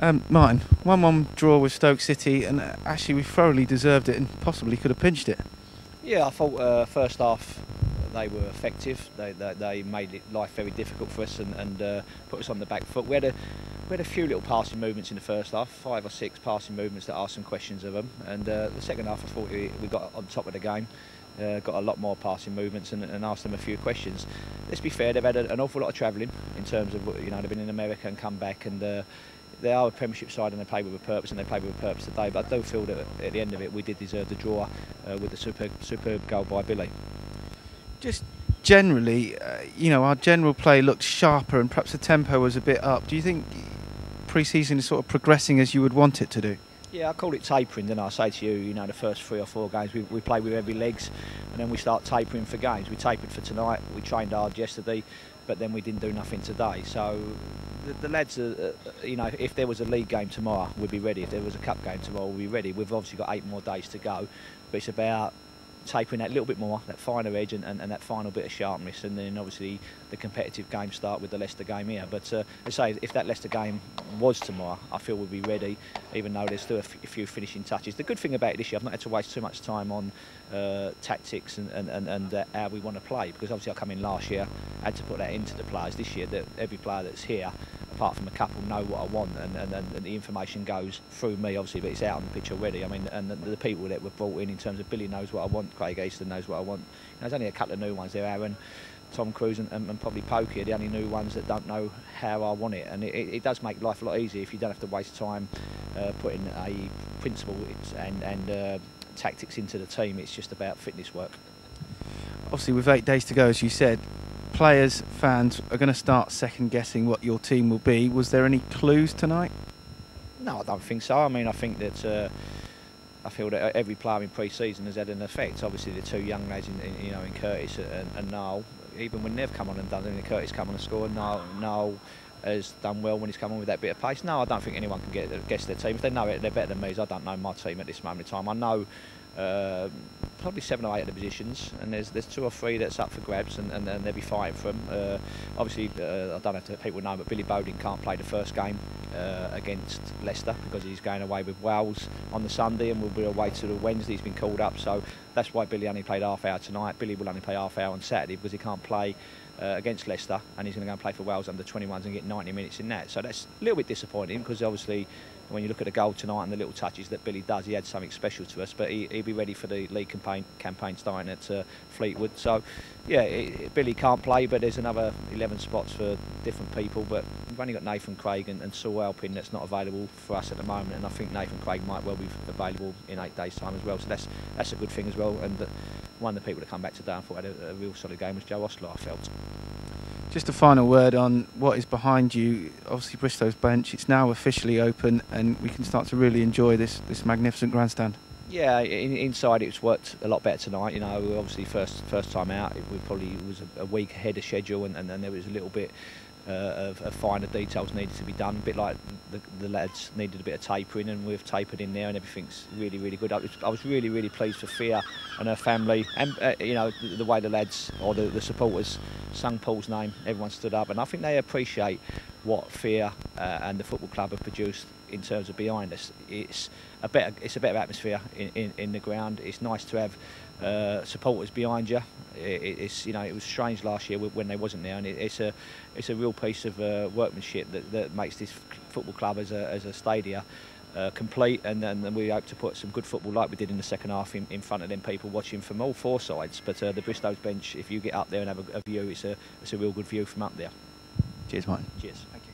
Mine. 1-1 draw with Stoke City, and actually we thoroughly deserved it and possibly could have pinched it. Yeah, I thought first half they were effective. They made life very difficult for us and put us on the back foot. We had a few little passing movements in the first half, 5 or 6 passing movements that asked some questions of them. And the second half, I thought we got on top of the game. Got a lot more passing movements and asked them a few questions. Let's be fair, they've had an awful lot of travelling in terms of, they've been in America and come back, and they are a Premiership side and they play with a purpose, and they play with a purpose today. But I do feel that at the end of it, we did deserve the draw with the superb goal by Billy. Just generally, our general play looked sharper and perhaps the tempo was a bit up. Do you think pre-season is sort of progressing as you would want it to do? Yeah, I call it tapering, then I say to you, the first 3 or 4 games we play with heavy legs, and then we start tapering for games. We tapered for tonight, we trained hard yesterday, but then we didn't do nothing today. So the lads, if there was a league game tomorrow, we'd be ready. If there was a cup game tomorrow, we'd be ready. We've obviously got 8 more days to go, but it's about tapering that little bit more, that finer edge and that final bit of sharpness, and then obviously the competitive games start with the Leicester game here. But I say, if that Leicester game was tomorrow, I feel we'd be ready, even though there's still a few finishing touches. The good thing about it this year, I've not had to waste too much time on tactics and how we want to play, because obviously I come in last year, had to put that into the players. This year, that every player that's here, apart from a couple, know what I want, and the information goes through me, obviously, but it's out on the pitch already. I mean, and the people that were brought in terms of Billy knows what I want, Craig Easton knows what I want. There's only a couple of new ones there, Aaron, Tom Cruise and probably Pokey are the only new ones that don't know how I want it, and it does make life a lot easier if you don't have to waste time putting a principle and tactics into the team. It's just about fitness work. Obviously with 8 days to go, as you said, players, fans are going to start second guessing what your team will be. Was there any clues tonight? No, I don't think so. I mean, I think that I feel that every player in pre-season has had an effect. Obviously, the 2 young lads in Curtis and Niall, even when they've come on and done it, Curtis come on and scored, Niall has done well when he's come on with that bit of pace. No, I don't think anyone can guess their team. If they know it, they're better than me. I don't know my team at this moment in time. I know probably 7 or 8 of the positions, and there's 2 or 3 that's up for grabs, and they'll be fighting for them. Obviously, I don't know if people know, but Billy Bowden can't play the first game against Leicester because he's going away with Wales on the Sunday, and we'll be away to the Wednesday. He's been called up, so that's why Billy only played half hour tonight. Billy will only play half hour on Saturday because he can't play against Leicester, and he's going to go and play for Wales under 21s and get 90 minutes in that. So that's a little bit disappointing, because obviously when you look at the goal tonight and the little touches that Billy does, he had something special to us, but he'll be ready for the league campaign starting at Fleetwood. So yeah, Billy can't play, but there's another 11 spots for different people. But we've only got Nathan Craig and Saul Alpin that's not available for us at the moment, and I think Nathan Craig might well be available in 8 days' time as well. So that's a good thing as well. And one of the people that come back today and thought had a real solid game was Joe Ostler, I felt. Just a final word on what is behind you. Obviously Bristow's bench, it's now officially open and we can start to really enjoy this magnificent grandstand. Yeah, inside it's worked a lot better tonight. Obviously first time out, it probably was a week ahead of schedule, and then there was a little bit of finer details needed to be done. A bit like the lads needed a bit of tapering, and we've tapered in there, and everything's really, really good. I was really, really pleased for Fia and her family, and the way the lads or the supporters sung Paul's name. Everyone stood up, and I think they appreciate what Fia and the football club have produced in terms of behind us. It's a better atmosphere in the ground. It's nice to have supporters behind you. It was strange last year when they wasn't there, and it's a real piece of workmanship that makes this football club as a stadia complete, and then we hope to put some good football like we did in the second half in front of them people watching from all 4 sides. But the Bristow's bench, if you get up there and have a view, it's a real good view from up there. Cheers, Martin. Cheers. Thank you.